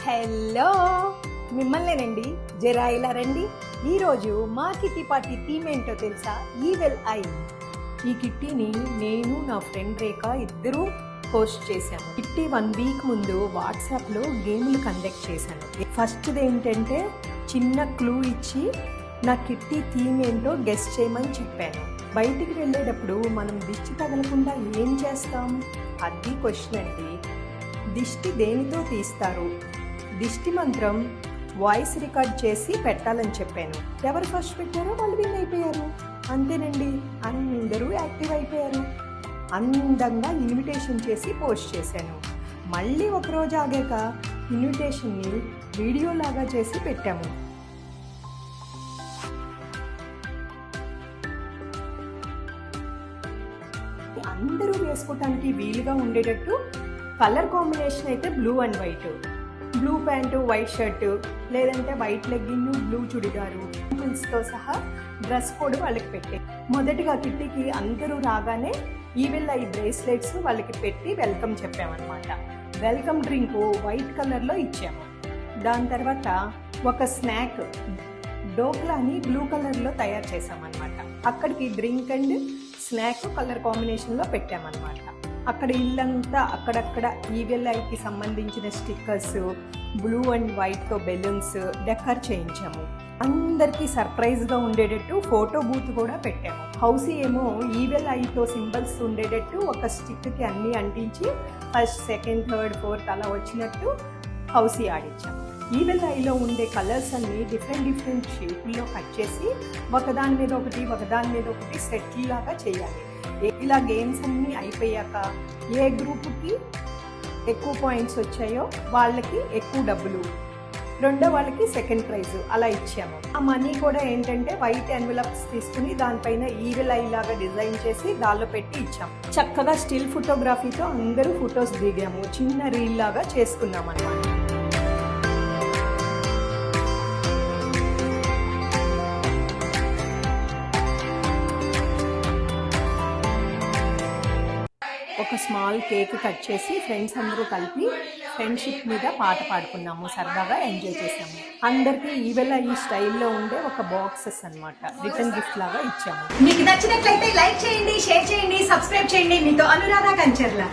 Hello, మిమ్మల్నేనండి. జరా ఇలా రండి. ఈరోజు మా కిట్టి పార్టీ థీమ్ ఏంటో తెలుసా? Evil I. ఈ కిట్టీని నేను నా ఫ్రెండ్ రేఖ ఇద్దరూ పోస్ట్ చేశాను. కిట్టి 1 వీక్ ముందు వాట్సాప్లో గేమ్లు కండక్ట్ చేశాను. ఫస్ట్ది ఏంటంటే చిన్న క్లూ ఇచ్చి నా కిట్టి థీమ్ ఏంటో గెస్ చేయమని చెప్పాను. బయటికి వెళ్ళేటప్పుడు మనం దిష్టి తగలకుండా ఏం చేస్తాం? అది క్వశ్చన్ అండి. దిష్టి దేనితో తీస్తారు? దిష్టి మంత్రం వాయిస్ రికార్డ్ చేసి పెట్టాలని చెప్పాను. ఎవరు ఫస్ట్ పెట్టారో వాళ్ళు విన్ అయిపోయారు. అంతేనండి, అందరూ యాక్టివ్ అయిపోయారు. అందంగా ఇన్విటేషన్ చేసి పోస్ట్ చేశాను. మళ్ళీ ఒకరోజు ఆగాక ఇన్విటేషన్ని వీడియోలాగా చేసి పెట్టాము. అందరూ వేసుకోవటానికి వీలుగా ఉండేటట్టు కలర్ కాంబినేషన్ అయితే blue and white, blue pant white shirt, లేదంటే వైట్ లెగ్గిన్ బ్లూ చుడిదారు, తో సహా డ్రెస్ కోడ్ వాళ్ళకి పెట్టే. మొదటిగా కిట్టికి అందరూ రాగానే ఈవెల్ ఐ బ్రేస్లెట్స్ వాళ్ళకి పెట్టి వెల్కమ్ చెప్పామన్నమాట. వెల్కమ్ డ్రింక్ వైట్ కలర్లో ఇచ్చాము. దాని తర్వాత ఒక స్నాక్ డోక్లాని బ్లూ కలర్లో తయారు చేసామన్నమాట. అక్కడికి డ్రింక్ అండ్ స్నాక్ కలర్ కాంబినేషన్లో పెట్టామన్నమాట. అక్కడ ఇల్లంతా అక్కడక్కడ ఈవెల్ ఐకి సంబంధించిన స్టిక్కర్స్, బ్లూ అండ్ వైట్తో బెలూన్స్ డెకర్ చేయించాము. అందరికీ సర్ప్రైజ్గా ఉండేటట్టు ఫోటో బూత్ కూడా పెట్టాము. హౌసీ ఏమో ఈవెల్ ఐతో సింబల్స్ ఉండేటట్టు ఒక స్టిక్కి అన్నీ అంటించి ఫస్ట్, సెకండ్, థర్డ్, ఫోర్త్ అలా వచ్చినట్టు హౌసీ ఆడించాము. ఈవెల్ ఐలో ఉండే కలర్స్ అన్ని డిఫరెంట్ షేపుల్లో కట్ చేసి ఒకదాని మీద ఒకటి సెట్లాగా చేయాలి. ఇలా గేమ్స్ అన్నీ అయిపోయాక ఏ గ్రూప్కి ఎక్కువ పాయింట్స్ వచ్చాయో వాళ్ళకి ఎక్కువ డబ్బులు, రెండో వాళ్ళకి సెకండ్ ప్రైజ్ అలా ఇచ్చాము. ఆ మనీ కూడా ఏంటంటే వైట్ ఎన్వలప్స్ తీసుకుని దానిపైన ఈవెల్ ఐ లాగా డిజైన్ చేసి దానిలో పెట్టి ఇచ్చాము. చక్కగా స్టిల్ ఫోటోగ్రఫీతో అందరూ ఫొటోస్ దిగాము. చిన్న రీల్ లాగా చేసుకున్నాం అన్నమాట. ఒక స్మాల్ కేక్ కట్ చేసి ఫ్రెండ్స్ అందరూ కలిపి ఫ్రెండ్షిప్ మీద పాట పాడుకున్నాము. సరదాగా ఎంజాయ్ చేసాము. అందరికీ ఈవెల్ ఈ స్టైల్లో ఉండే ఒక బాక్సెస్ అన్నమాట రిటర్న్ గిఫ్ట్ లాగా ఇచ్చాము. మీకు నచ్చినట్లయితే లైక్ చేయండి, షేర్ చేయండి, సబ్స్క్రైబ్ చేయండి. మీతో అనురాధ కంచర్ల.